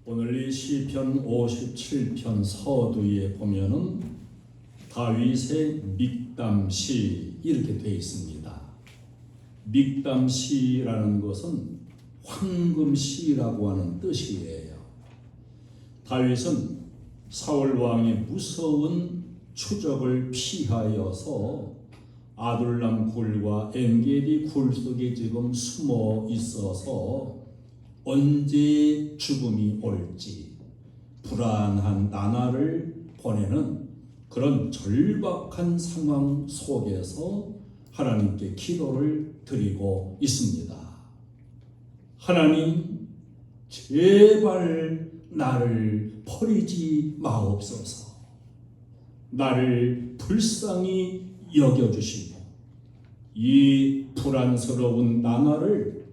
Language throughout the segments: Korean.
오늘 이 시편 57편 서두에 보면은 다윗의 믹담시 이렇게 되어 있습니다. 믹담시라는 것은 황금시라고 하는 뜻이에요. 다윗은 사울 왕의 무서운 추적을 피하여서 아둘람 굴과 엔게디 굴 속에 지금 숨어 있어서 언제 죽음이 올지 불안한 나날을 보내는 그런 절박한 상황 속에서 하나님께 기도를 드리고 있습니다. 하나님, 제발 나를 버리지 마옵소서. 나를 불쌍히 여겨주시고 이 불안스러운 나날을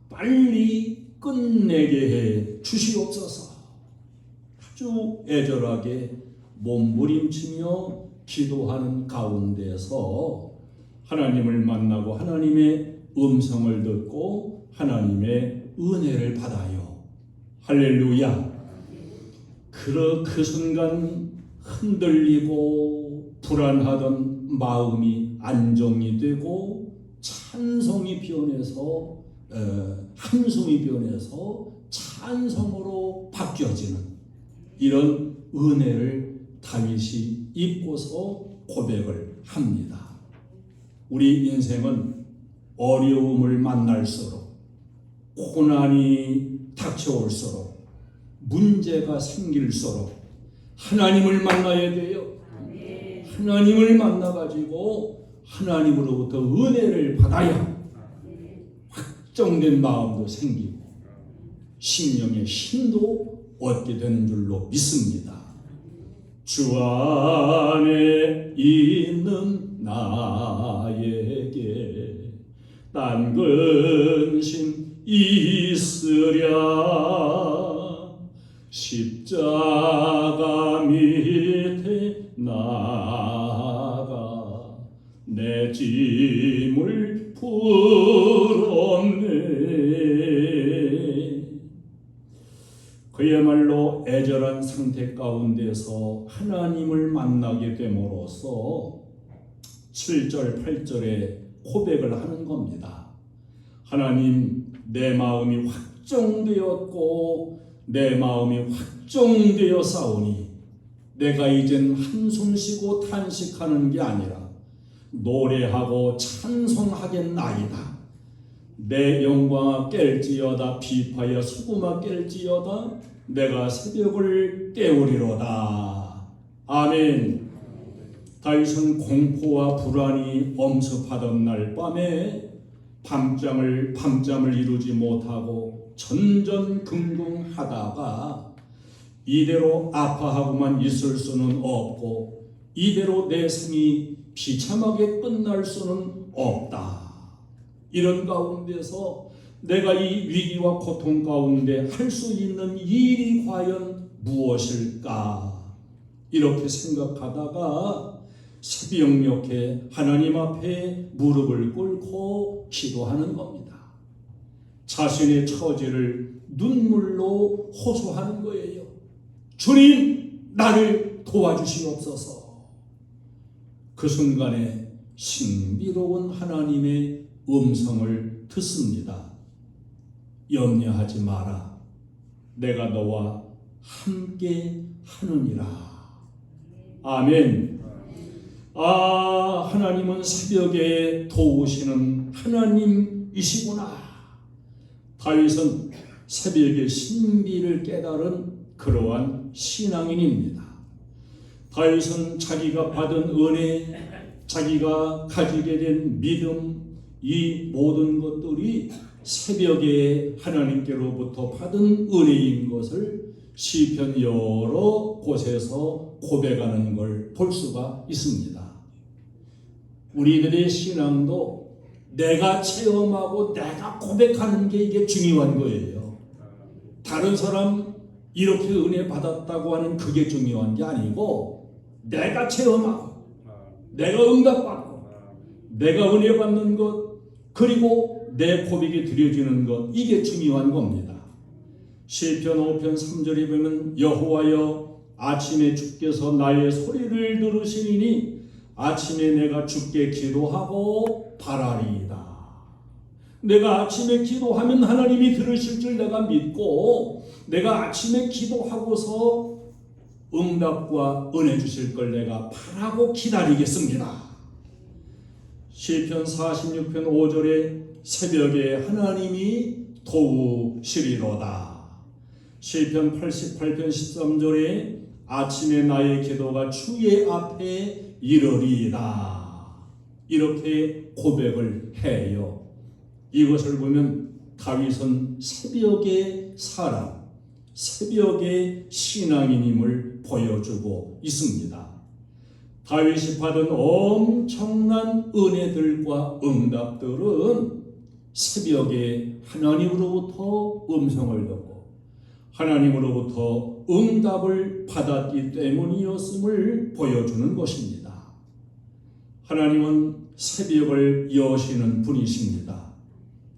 빨리 끝내게 해 주시옵소서. 아주 애절하게 몸부림치며 기도하는 가운데서 하나님을 만나고 하나님의 음성을 듣고 하나님의 은혜를 받아요. 할렐루야. 그 순간 흔들리고 불안하던 마음이 안정이 되고 찬송이 변해서 한숨이 변해서 찬송으로 바뀌어지는 이런 은혜를 다윗이 입고서 고백을 합니다. 우리 인생은 어려움을 만날수록 고난이 닥쳐올수록 문제가 생길수록 하나님을 만나야 돼요. 하나님을 만나가지고 하나님으로부터 은혜를 받아야 확정된 마음도 생기고 심령의 힘도 얻게 되는 줄로 믿습니다. 주 안에 있는 나에게 딴 근심 있으랴 십자가 밑에 나가 내 짐을 풀었네. 그야말로 애절한 상태 가운데서 하나님을 만나게 됨으로써 7절 8절에 고백을 하는 겁니다. 하나님, 내 마음이 확정되었고 내 마음이 확정되어 싸우니 내가 이젠 한숨 쉬고 탄식하는 게 아니라 노래하고 찬송하겠나이다. 내 영광아 깰지어다. 비파여 수금아 깰지어다. 내가 새벽을 깨우리로다. 아멘. 다윗은 공포와 불안이 엄습하던 날 밤에 밤잠을 이루지 못하고 전전긍긍하다가 이대로 아파하고만 있을 수는 없고 이대로 내 생이 비참하게 끝날 수는 없다. 이런 가운데서 내가 이 위기와 고통 가운데 할 수 있는 일이 과연 무엇일까? 이렇게 생각하다가 새벽녘에 하나님 앞에 무릎을 꿇고 기도하는 겁니다. 자신의 처지를 눈물로 호소하는 거예요. 주님, 나를 도와주시옵소서. 그 순간에 신비로운 하나님의 음성을 듣습니다. 염려하지 마라. 내가 너와 함께 하느니라. 아멘. 하나님은 새벽에 도우시는 하나님이시구나. 다윗은 새벽의 신비를 깨달은 그러한 신앙인입니다. 다윗은 자기가 받은 은혜, 자기가 가지게 된 믿음, 이 모든 것들이 새벽에 하나님께로부터 받은 은혜인 것을 시편 여러 곳에서 고백하는 걸 볼 수가 있습니다. 우리들의 신앙도 내가 체험하고 내가 고백하는 게 이게 중요한 거예요. 다른 사람 이렇게 은혜 받았다고 하는 그게 중요한 게 아니고 내가 체험하고 내가 응답받고 내가 은혜 받는 것 그리고 내 고백이 드려지는 것 이게 중요한 겁니다. 시편 5편 3절에 보면 여호와여 아침에 주께서 나의 소리를 들으시리니 아침에 내가 주께 기도하고 바라리이다. 내가 아침에 기도하면 하나님이 들으실 줄 내가 믿고 내가 아침에 기도하고서 응답과 은혜 주실 걸 내가 바라고 기다리겠습니다. 시편 46편 5절에 새벽에 하나님이 도우시리로다. 시편 88편 13절에 아침에 나의 기도가 주의 앞에 이르리이다. 이렇게 고백을 해요. 이것을 보면 다윗은 새벽의 사람, 새벽의 신앙인임을 보여주고 있습니다. 다윗이 받은 엄청난 은혜들과 응답들은 새벽에 하나님으로부터 음성을 듣고 하나님으로부터 응답을 받았기 때문이었음을 보여주는 것입니다. 하나님은 새벽을 여시는 분이십니다.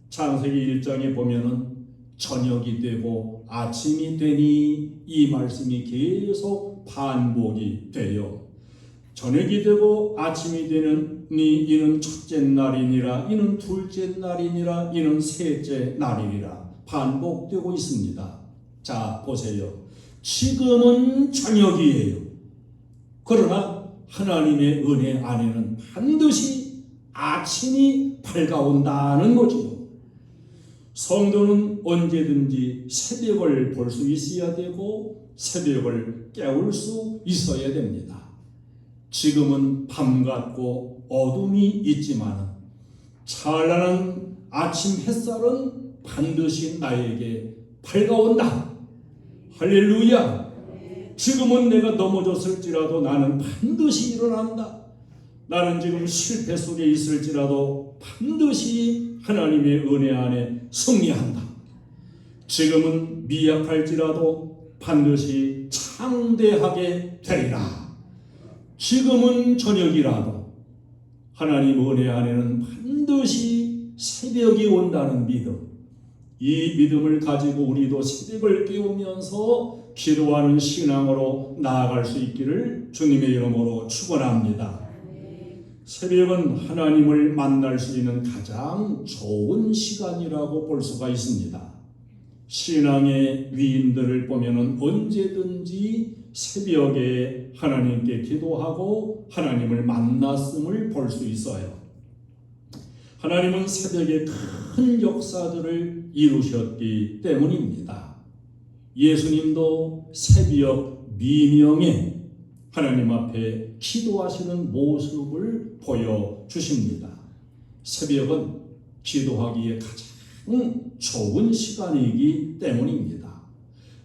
창세기 1장에 보면은 저녁이 되고 아침이 되니 이 말씀이 계속 반복이 돼요. 저녁이 되고 아침이 되니 이는 첫째 날이니라, 이는 둘째 날이니라, 이는 셋째 날이니라 반복되고 있습니다. 자, 보세요. 지금은 저녁이에요. 그러나 하나님의 은혜 안에는 반드시 아침이 밝아온다는 거지요. 성도는 언제든지 새벽을 볼 수 있어야 되고 새벽을 깨울 수 있어야 됩니다. 지금은 밤 같고 어둠이 있지만 찬란한 아침 햇살은 반드시 나에게 밝아온다. 할렐루야. 지금은 내가 넘어졌을지라도 나는 반드시 일어난다. 나는 지금 실패 속에 있을지라도 반드시 하나님의 은혜 안에 승리한다. 지금은 미약할지라도 반드시 창대하게 되리라. 지금은 저녁이라도 하나님 은혜 안에는 반드시 새벽이 온다는 믿음, 이 믿음을 가지고 우리도 새벽을 깨우면서 기도하는 신앙으로 나아갈 수 있기를 주님의 이름으로 축원합니다. 새벽은 하나님을 만날 수 있는 가장 좋은 시간이라고 볼 수가 있습니다. 신앙의 위인들을 보면은 언제든지 새벽에 하나님께 기도하고 하나님을 만났음을 볼 수 있어요. 하나님은 새벽에 큰 역사들을 이루셨기 때문입니다. 예수님도 새벽 미명에 하나님 앞에 기도하시는 모습을 보여주십니다. 새벽은 기도하기에 가장 좋은 시간이기 때문입니다.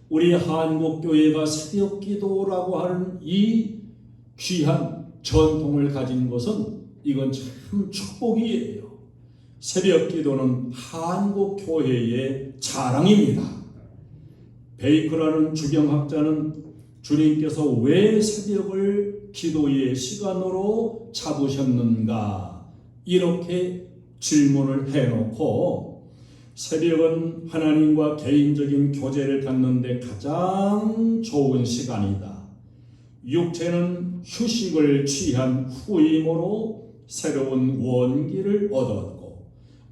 우리 한국교회가 새벽 기도라고 하는 이 귀한 전통을 가진 것은 이건 참 축복이에요. 새벽 기도는 한국교회의 자랑입니다. 베이커라는 주경학자는 주님께서 왜 새벽을 기도의 시간으로 잡으셨는가 이렇게 질문을 해놓고 새벽은 하나님과 개인적인 교제를 갖는 데 가장 좋은 시간이다. 육체는 휴식을 취한 후임으로 새로운 원기를 얻었고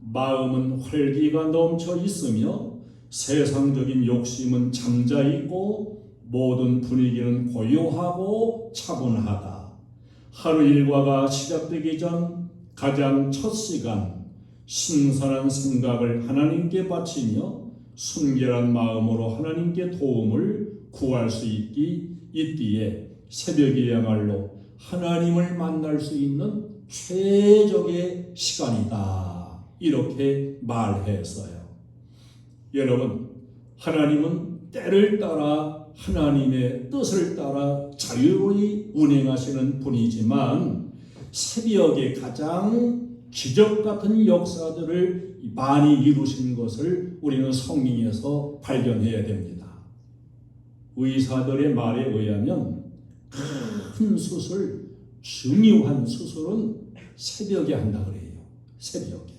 마음은 활기가 넘쳐 있으며 세상적인 욕심은 잠자 있고 모든 분위기는 고요하고 차분하다. 하루 일과가 시작되기 전 가장 첫 시간 신선한 생각을 하나님께 바치며 순결한 마음으로 하나님께 도움을 구할 수 있기에 새벽이야말로 하나님을 만날 수 있는 최적의 시간이다. 이렇게 말했어요. 여러분, 하나님은 때를 따라 하나님의 뜻을 따라 자유로이 운행하시는 분이지만 새벽에 가장 기적 같은 역사들을 많이 이루신 것을 우리는 성경에서 발견해야 됩니다. 의사들의 말에 의하면 큰 수술, 중요한 수술은 새벽에 한다 그래요. 새벽에.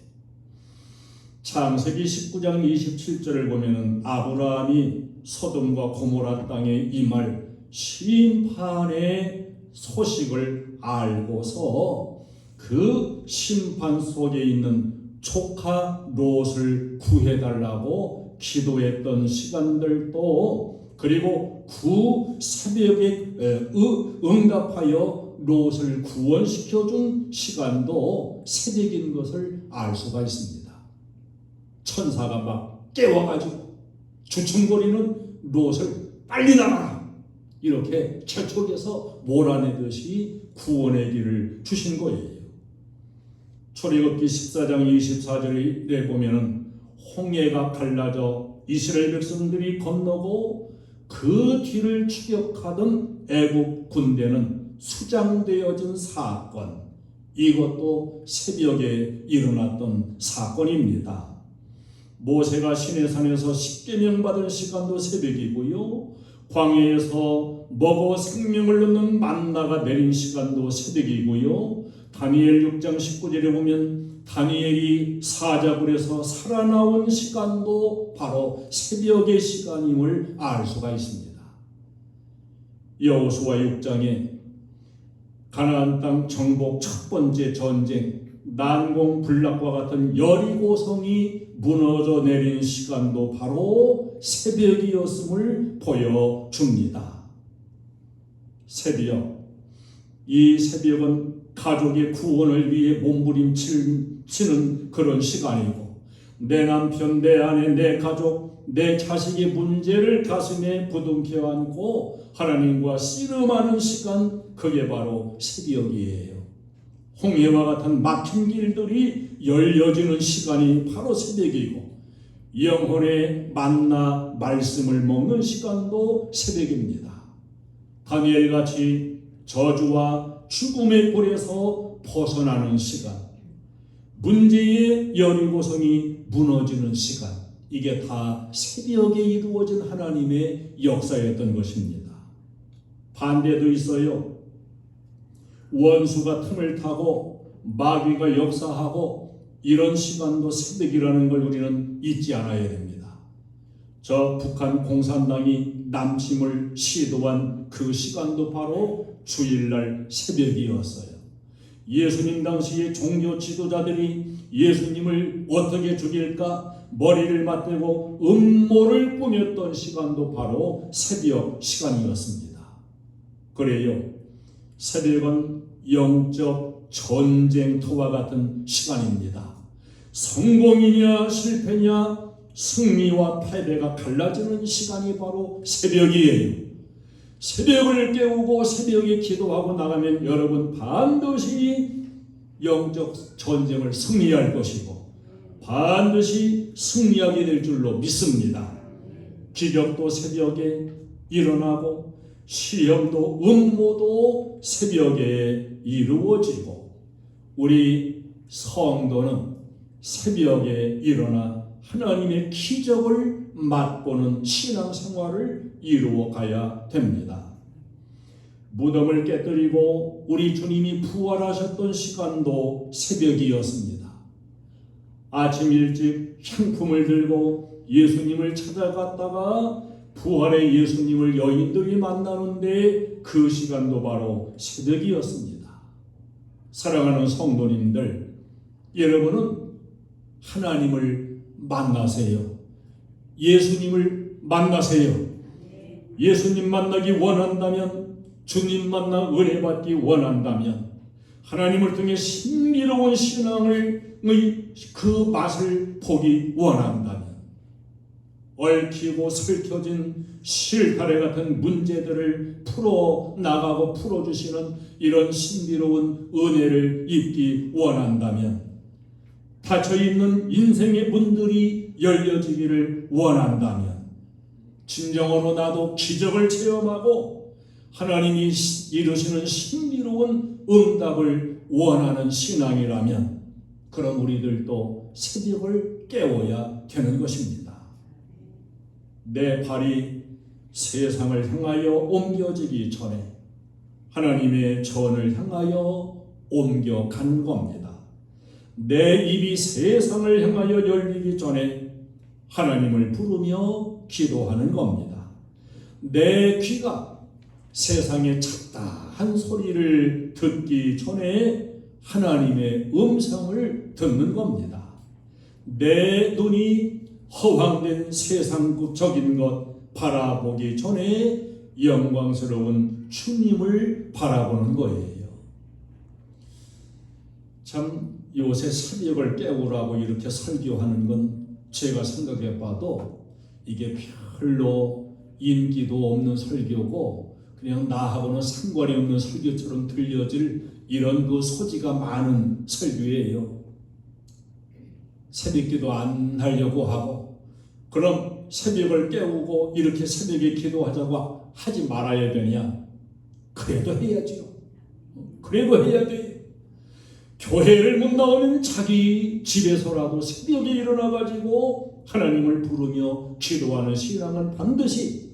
창세기 19장 27절을 보면은 아브라함이 소돔과 고모라 땅에 임할 심판의 소식을 알고서 그 심판 속에 있는 조카 롯을 구해달라고 기도했던 시간들도, 그리고 그 새벽에 응답하여 롯을 구원시켜준 시간도 새벽인 것을 알 수가 있습니다. 천사가 막 깨워가지고 주춤거리는 롯을 빨리 나가라, 이렇게 재촉해서 몰아내듯이 구원의 길을 주신 거예요. 출애굽기 14장 24절에 보면은 홍해가 갈라져 이스라엘 백성들이 건너고 그 뒤를 추격하던 애국 군대는 수장되어진 사건, 이것도 새벽에 일어났던 사건입니다. 모세가 시내산에서 십계명 받은 시간도 새벽이고요, 광야에서 먹어 생명을 얻는 만나가 내린 시간도 새벽이고요, 다니엘 6장 19절에 보면 다니엘이 사자굴에서 살아나온 시간도 바로 새벽의 시간임을 알 수가 있습니다. 여호수아 6장에 가나안 땅 정복 첫 번째 전쟁, 난공불락과 같은 여리고성이 무너져 내린 시간도 바로 새벽이었음을 보여줍니다. 새벽, 이 새벽은 가족의 구원을 위해 몸부림치는 그런 시간이고, 내 남편, 내 아내, 내 가족, 내 자식의 문제를 가슴에 부둥켜 안고 하나님과 씨름하는 시간, 그게 바로 새벽이에요. 홍해와 같은 막힌 길들이 열려지는 시간이 바로 새벽이고, 영혼의 만나 말씀을 먹는 시간도 새벽입니다. 다니엘같이 저주와 죽음의 꼴에서 벗어나는 시간, 문제의 여리고성이 무너지는 시간, 이게 다 새벽에 이루어진 하나님의 역사였던 것입니다. 반대도 있어요. 원수가 틈을 타고 마귀가 역사하고 이런 시간도 새벽이라는 걸 우리는 잊지 않아야 됩니다. 저 북한 공산당이 남침을 시도한 그 시간도 바로 주일날 새벽이었어요. 예수님 당시의 종교 지도자들이 예수님을 어떻게 죽일까 머리를 맞대고 음모를 꾸몄던 시간도 바로 새벽 시간이었습니다. 그래요, 새벽은 영적 전쟁터와 같은 시간입니다. 성공이냐 실패냐, 승리와 패배가 갈라지는 시간이 바로 새벽이에요. 새벽을 깨우고 새벽에 기도하고 나가면 여러분 반드시 영적 전쟁을 승리할 것이고 반드시 승리하게 될 줄로 믿습니다. 기적도 새벽에 일어나고 시험도 음모도 새벽에 이루어지고 우리 성도는 새벽에 일어나 하나님의 기적을 맛보는 신앙생활을 이루어 가야 됩니다. 무덤을 깨뜨리고 우리 주님이 부활하셨던 시간도 새벽이었습니다. 아침 일찍 향품을 들고 예수님을 찾아갔다가 부활의 예수님을 여인들이 만나는데 그 시간도 바로 새벽이었습니다. 사랑하는 성도님들, 여러분은 하나님을 만나세요. 예수님을 만나세요. 예수님 만나기 원한다면, 주님 만나 은혜 받기 원한다면, 하나님을 통해 신비로운 신앙의 그 맛을 보기 원한다면, 얽히고 설켜진 실타래 같은 문제들을 풀어나가고 풀어주시는 이런 신비로운 은혜를 입기 원한다면, 닫혀있는 인생의 문들이 열려지기를 원한다면, 진정으로 나도 기적을 체험하고 하나님이 이루시는 신비로운 응답을 원하는 신앙이라면, 그럼 우리들도 새벽을 깨워야 되는 것입니다. 내 발이 세상을 향하여 옮겨지기 전에 하나님의 전을 향하여 옮겨간 겁니다. 내 입이 세상을 향하여 열리기 전에 하나님을 부르며 기도하는 겁니다. 내 귀가 세상의 잡다한 소리를 듣기 전에 하나님의 음성을 듣는 겁니다. 내 눈이 허황된 세상적인 것 바라보기 전에 영광스러운 주님을 바라보는 거예요. 참 요새 새벽을 깨우라고 이렇게 설교하는 건 제가 생각해 봐도 이게 별로 인기도 없는 설교고 그냥 나하고는 상관이 없는 설교처럼 들려질 이런 그 소지가 많은 설교예요. 새벽기도 안 하려고 하고 그럼 새벽을 깨우고 이렇게 새벽에 기도하자고 하지 말아야 되냐? 그래도 해야죠. 그래도 해야 돼. 교회를 못 나오면 자기 집에서라도 새벽에 일어나가지고 하나님을 부르며 기도하는 신앙은 반드시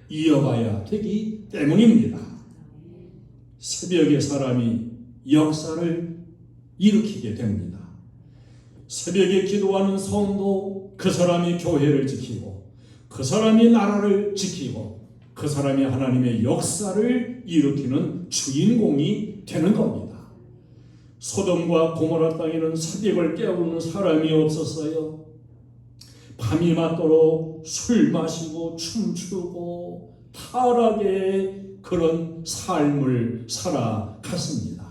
이어가야 되기 때문입니다. 새벽에 사람이 역사를 일으키게 됩니다. 새벽에 기도하는 성도, 그 사람이 교회를 지키고 그 사람이 나라를 지키고 그 사람이 하나님의 역사를 일으키는 주인공이 되는 겁니다. 소돔과 고모라 땅에는 새벽을 깨우는 사람이 없었어요. 밤이 맞도록 술 마시고 춤추고 타락의 그런 삶을 살아갔습니다.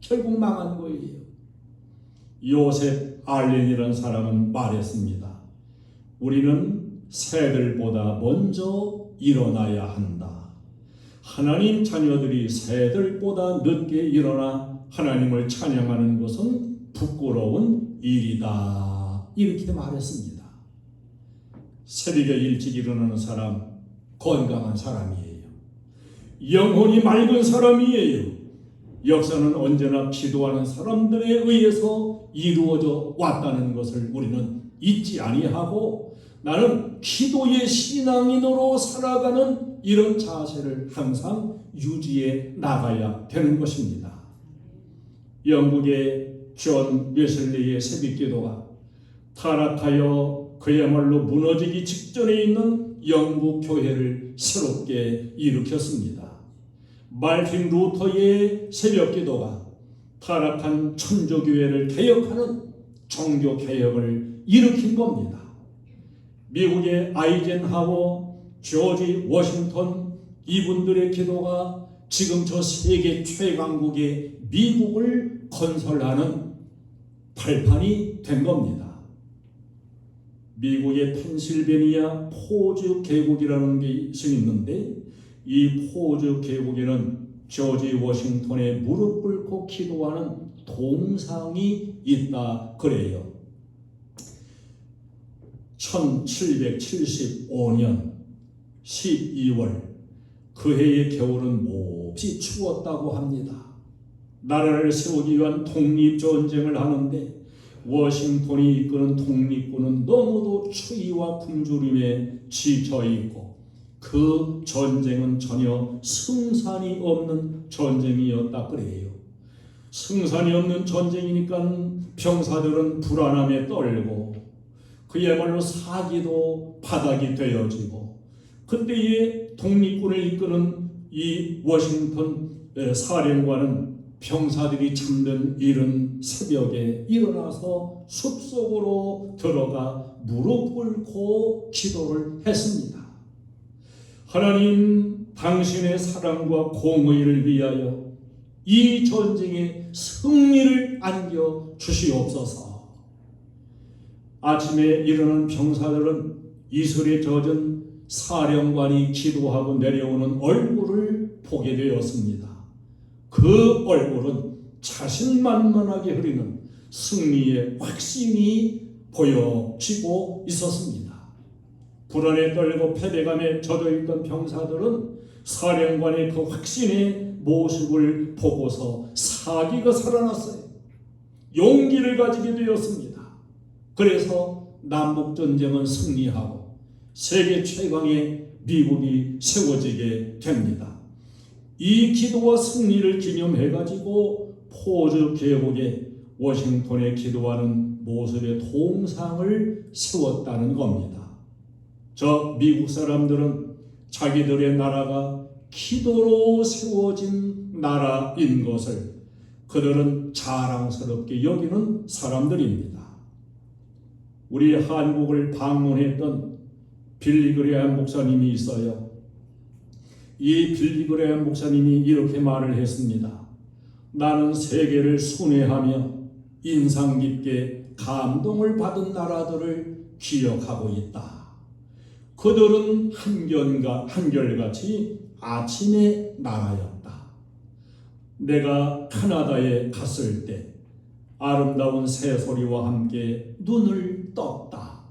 결국 망한 거예요. 요셉 알렌이라는 사람은 말했습니다. 우리는 새들보다 먼저 일어나야 한다. 하나님 자녀들이 새들보다 늦게 일어나 하나님을 찬양하는 것은 부끄러운 일이다. 이렇게 말했습니다. 새벽에 일찍 일어나는 사람 건강한 사람이에요. 영혼이 맑은 사람이에요. 역사는 언제나 기도하는 사람들에 의해서 이루어져 왔다는 것을 우리는 잊지 아니하고 나는 기도의 신앙인으로 살아가는 이런 자세를 항상 유지해 나가야 되는 것입니다. 영국의 존 웨슬리의 새벽기도가 타락하여 그야말로 무너지기 직전에 있는 영국 교회를 새롭게 일으켰습니다. 말틴 루터의 새벽기도가 타락한 천주교회를 개혁하는 종교개혁을 일으킨 겁니다. 미국의 아이젠하워, 조지 워싱턴 이분들의 기도가 지금 저 세계 최강국의 미국을 건설하는 발판이 된 겁니다. 미국의 펜실베니아 포주 계곡이라는 것이 있는데 이 포주 계곡에는 조지 워싱턴의 무릎 꿇고 기도하는 동상이 있다 그래요. 1775년 12월 그 해의 겨울은 몹시 추웠다고 합니다. 나라를 세우기 위한 독립전쟁을 하는데 워싱턴이 이끄는 독립군은 너무도 추위와 굶주림에 지쳐있고 그 전쟁은 전혀 승산이 없는 전쟁이었다 그래요. 승산이 없는 전쟁이니까 병사들은 불안함에 떨고 그야말로 사기도 바닥이 되어지고 그때의 독립군을 이끄는 이 워싱턴 사령관은 병사들이 잠든 이른 새벽에 일어나서 숲속으로 들어가 무릎 꿇고 기도를 했습니다. 하나님, 당신의 사랑과 공의를 위하여 이 전쟁에 승리를 안겨 주시옵소서. 아침에 일어난 병사들은 이슬에 젖은 사령관이 기도하고 내려오는 얼굴을 보게 되었습니다. 그 얼굴은 자신만만하게 흐리는 승리의 확신이 보여지고 있었습니다. 불안에 떨고 패배감에 젖어있던 병사들은 사령관의 그 확신의 모습을 보고서 사기가 살아났어요. 용기를 가지게 되었습니다. 그래서 남북전쟁은 승리하고 세계 최강의 미국이 세워지게 됩니다. 이 기도와 승리를 기념해가지고 포주 계곡에 워싱턴에 기도하는 모습의 동상을 세웠다는 겁니다. 저 미국 사람들은 자기들의 나라가 기도로 세워진 나라인 것을 그들은 자랑스럽게 여기는 사람들입니다. 우리 한국을 방문했던 빌리 그레이엄 목사님이 있어요. 이 빌리 그레이엄 목사님이 이렇게 말을 했습니다. 나는 세계를 순회하며 인상 깊게 감동을 받은 나라들을 기억하고 있다. 그들은 한결같이 아침의 나라였다. 내가 캐나다에 갔을 때 아름다운 새소리와 함께 눈을 떴다.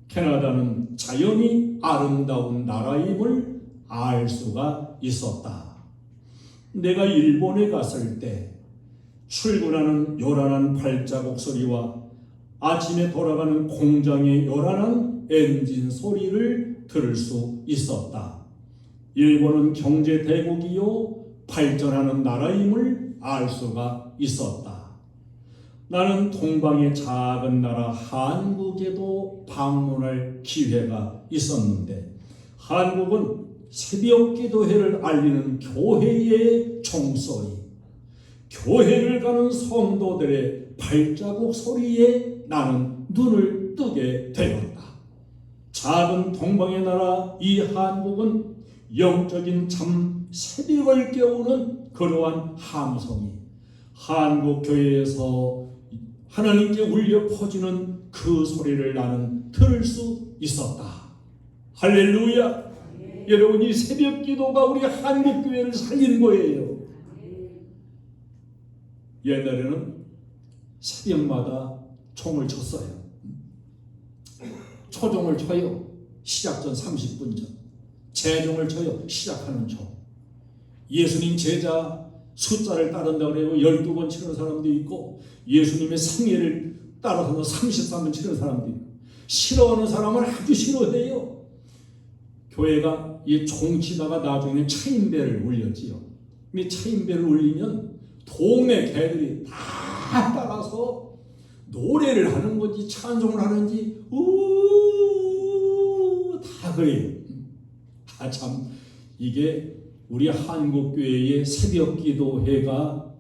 캐나다는 자연이 아름다운 나라임을 알 수가 있었다. 내가 일본에 갔을 때 출근하는 요란한 발자국 소리와 아침에 돌아가는 공장의 요란한 엔진 소리를 들을 수 있었다. 일본은 경제 대국이요 발전하는 나라임을 알 수가 있었다. 나는 동방의 작은 나라 한국에도 방문할 기회가 있었는데 한국은 새벽 기도회를 알리는 교회의 종소리, 교회를 가는 성도들의 발자국 소리에 나는 눈을 뜨게 되었다. 작은 동방의 나라 이 한국은 영적인 잠 새벽을 깨우는 그러한 함성이 한국 교회에서 하나님께 울려 퍼지는 그 소리를 나는 들을 수 있었다. 할렐루야! 여러분, 이 새벽 기도가 우리 한국 교회를 살린 거예요. 옛날에는 새벽마다 총을 쳤어요. 초종을 쳐요. 시작 전 30분 전. 재종을 쳐요. 시작하는 총. 예수님 제자 숫자를 따른다고 해요. 12번 치는 사람도 있고 예수님의 생애를 따라서 33번 치는 사람도 있고 싫어하는 사람을 아주 싫어해요. 교회가 이 종치다가 나중에 차인배를 울렸지요. 이 차인배를 울리면 동네 개들이 다 따라서 노래를 하는 건지 찬송을 하는지 다 그래요. 참 이게 우리 한국교회의 새벽기도회가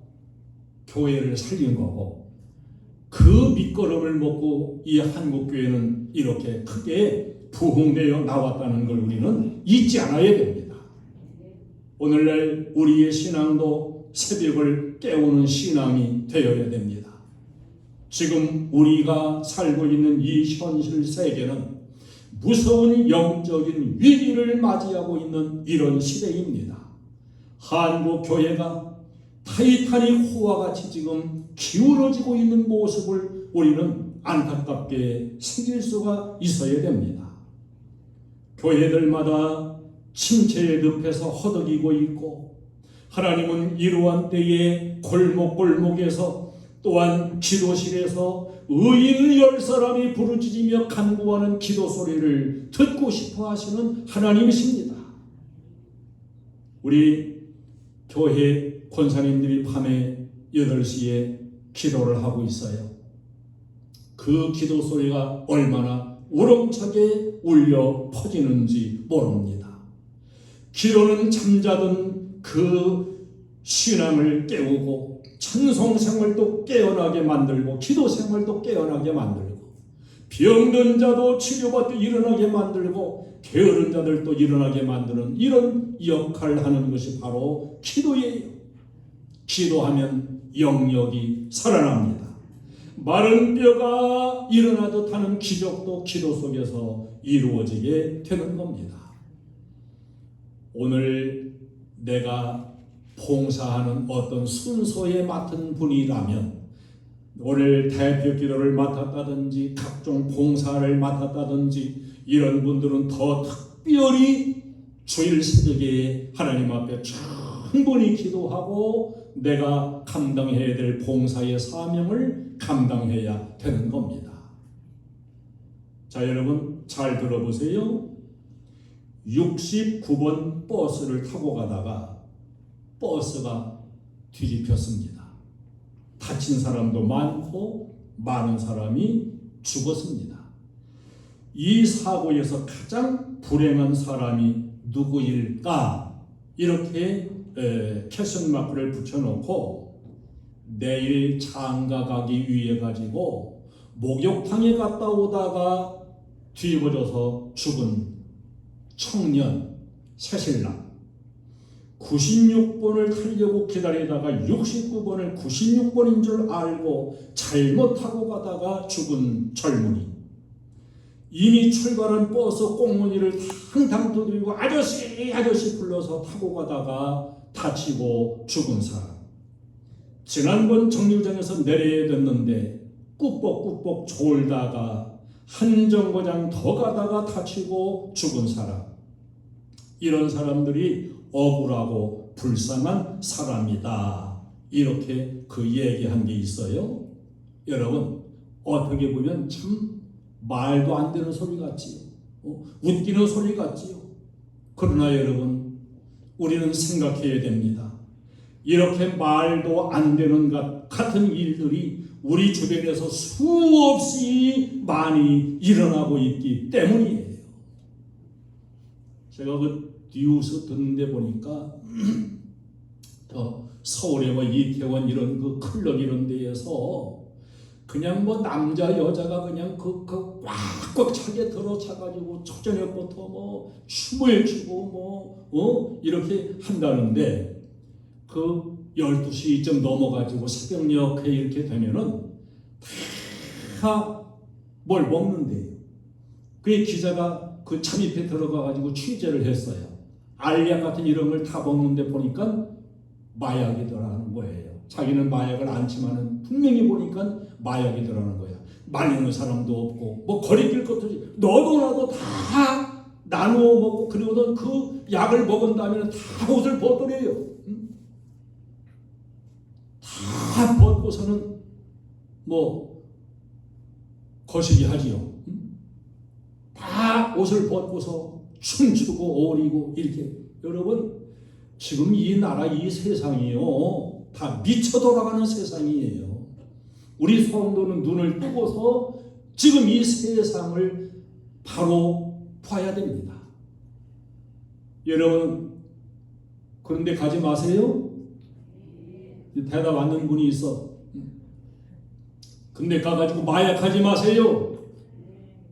교회를 살린 거고 그 밑거름을 먹고 이 한국교회는 이렇게 크게 부흥되어 나왔다는 걸 우리는 잊지 않아야 됩니다. 오늘날 우리의 신앙도 새벽을 깨우는 신앙이 되어야 됩니다. 지금 우리가 살고 있는 이 현실 세계는 무서운 영적인 위기를 맞이하고 있는 이런 시대입니다. 한국 교회가 타이타닉 호와 같이 지금 기울어지고 있는 모습을 우리는 안타깝게 새길 수가 있어야 됩니다. 교회들마다 침체의 늪에서 허덕이고 있고 하나님은 이러한 때에 골목골목에서 또한 기도실에서 의인 10사람이 부르짖으며 간구하는 기도 소리를 듣고 싶어 하시는 하나님이십니다. 우리 교회 권사님들이 밤에 8시에 기도를 하고 있어요. 그 기도 소리가 얼마나 우렁차게 울려 퍼지는지 모릅니다. 기도는 잠자던 그 신앙을 깨우고 찬송 생활도 깨어나게 만들고 기도 생활도 깨어나게 만들고 병든 자도 치료받고 일어나게 만들고 게으른 자들도 일어나게 만드는 이런 역할을 하는 것이 바로 기도예요. 기도하면 영역이 살아납니다. 마른 뼈가 일어나듯 하는 기적도 기도 속에서 이루어지게 되는 겁니다. 오늘 내가 봉사하는 어떤 순서에 맡은 분이라면 오늘 대표 기도를 맡았다든지 각종 봉사를 맡았다든지 이런 분들은 더 특별히 주일 새벽에 하나님 앞에 충분히 기도하고 내가 감당해야 될 봉사의 사명을 감당해야 되는 겁니다. 자, 여러분 잘 들어보세요. 69번 버스를 타고 가다가 버스가 뒤집혔습니다. 다친 사람도 많고 많은 사람이 죽었습니다. 이 사고에서 가장 불행한 사람이 누구일까? 이렇게 퀘스천 마크를 붙여놓고 내일 장가 가기 위해 가지고 목욕탕에 갔다 오다가 뒤집어져서 죽은 청년 새신랑 96번을 타려고 기다리다가 69번을 96번인 줄 알고 잘못 타고 가다가 죽은 젊은이, 이미 출발한 버스 꽁무니를 탕탕 두드리고 아저씨 아저씨 불러서 타고 가다가 다치고 죽은 사람, 지난번 정류장에서 내려야 됐는데 꾸벅꾸벅 졸다가 한 정거장 더 가다가 다치고 죽은 사람, 이런 사람들이 억울하고 불쌍한 사람이다. 이렇게 그 얘기한 게 있어요. 여러분, 어떻게 보면 참 말도 안 되는 소리 같지요. 웃기는 소리 같지요. 그러나 여러분, 우리는 생각해야 됩니다. 이렇게 말도 안 되는 것 같은 일들이 우리 주변에서 수없이 많이 일어나고 있기 때문이에요. 제가 그 뉴스 듣는데 보니까 서울에 뭐 이태원 이런 그 클럽 이런 데에서 그냥 뭐 남자 여자가 그냥 그 꽉꽉 차게 들어차가지고 초저녁부터 뭐 춤을 추고 뭐 이렇게 한다는데, 그 12시쯤 넘어가지고 새벽녘에 이렇게 되면은 다 뭘 먹는데요. 그 기자가 그 잠입해 들어가가지고 취재를 했어요. 알약 같은 이런 걸 다 먹는데 보니까 마약이더라는 거예요. 자기는 마약을 않지만은 분명히 보니까 마약이더라는 거야. 말리는 사람도 없고 뭐 거리낄 것도 없이 너도 나도 다 나누어 먹고, 그리고는 그 약을 먹은 다음에는 다 옷을 벗더래요. 다 벗고서는 뭐 거시기 하지요. 다 옷을 벗고서 춤추고 오리고 이렇게. 여러분, 지금 이 나라 이 세상이요 다 미쳐 돌아가는 세상이에요. 우리 성도는 눈을 뜨고서 지금 이 세상을 바로 봐야 됩니다. 여러분, 그런데 가지 마세요. 대답 않는 분이 있어. 근데 가가지고 마약하지 마세요.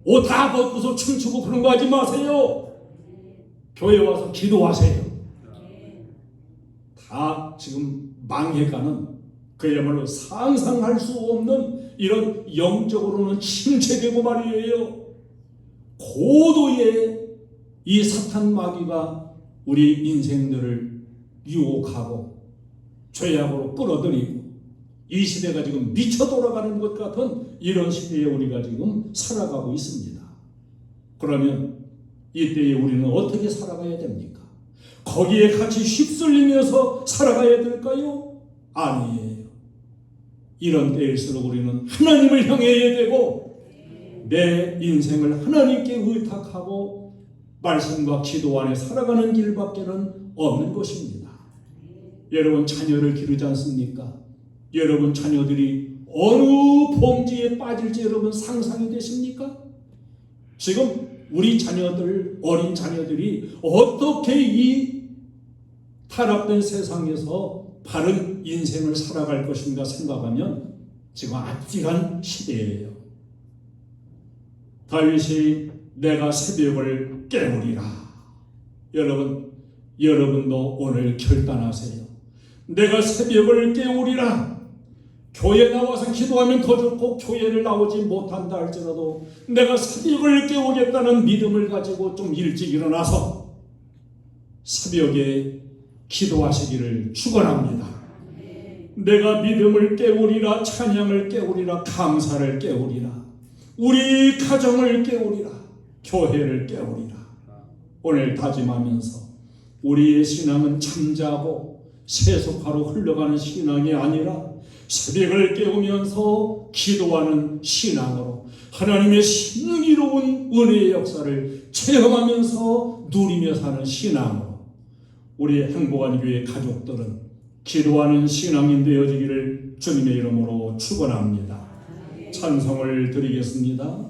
옷 다 벗고서 춤추고 그런 거 하지 마세요. 교회 와서 기도하세요. 다 지금 망해가는, 그야말로 상상할 수 없는 이런 영적으로는 침체되고 말이에요. 고도의 이 사탄 마귀가 우리 인생들을 유혹하고 죄악으로 끌어들이고, 이 시대가 지금 미쳐 돌아가는 것 같은 이런 시대에 우리가 지금 살아가고 있습니다. 그러면 이때에 우리는 어떻게 살아가야 됩니까? 거기에 같이 휩쓸리면서 살아가야 될까요? 아니에요. 이런 때일수록 우리는 하나님을 향해야 되고 내 인생을 하나님께 의탁하고 말씀과 기도 안에 살아가는 길밖에는 없는 것입니다. 여러분, 자녀를 기르지 않습니까? 여러분 자녀들이 어느 범죄에 빠질지 여러분 상상이 되십니까? 지금 우리 자녀들, 어린 자녀들이 어떻게 이 타락된 세상에서 바른 인생을 살아갈 것인가 생각하면 지금 아찔한 시대예요. 다윗이 내가 새벽을 깨우리라. 여러분도 오늘 결단하세요. 내가 새벽을 깨우리라. 교회 나와서 기도하면 더 좋고 교회를 나오지 못한다 할지라도 내가 새벽을 깨우겠다는 믿음을 가지고 좀 일찍 일어나서 새벽에 기도하시기를 축원합니다. 내가 믿음을 깨우리라, 찬양을 깨우리라, 감사를 깨우리라, 우리 가정을 깨우리라, 교회를 깨우리라. 오늘 다짐하면서 우리의 신앙은 잠자고 세속화로 흘러가는 신앙이 아니라 새벽을 깨우면서 기도하는 신앙으로 하나님의 신비로운 은혜의 역사를 체험하면서 누리며 사는 신앙으로 우리의 행복한 교회 가족들은 기도하는 신앙인 되어지기를 주님의 이름으로 축원합니다. 찬송을 드리겠습니다.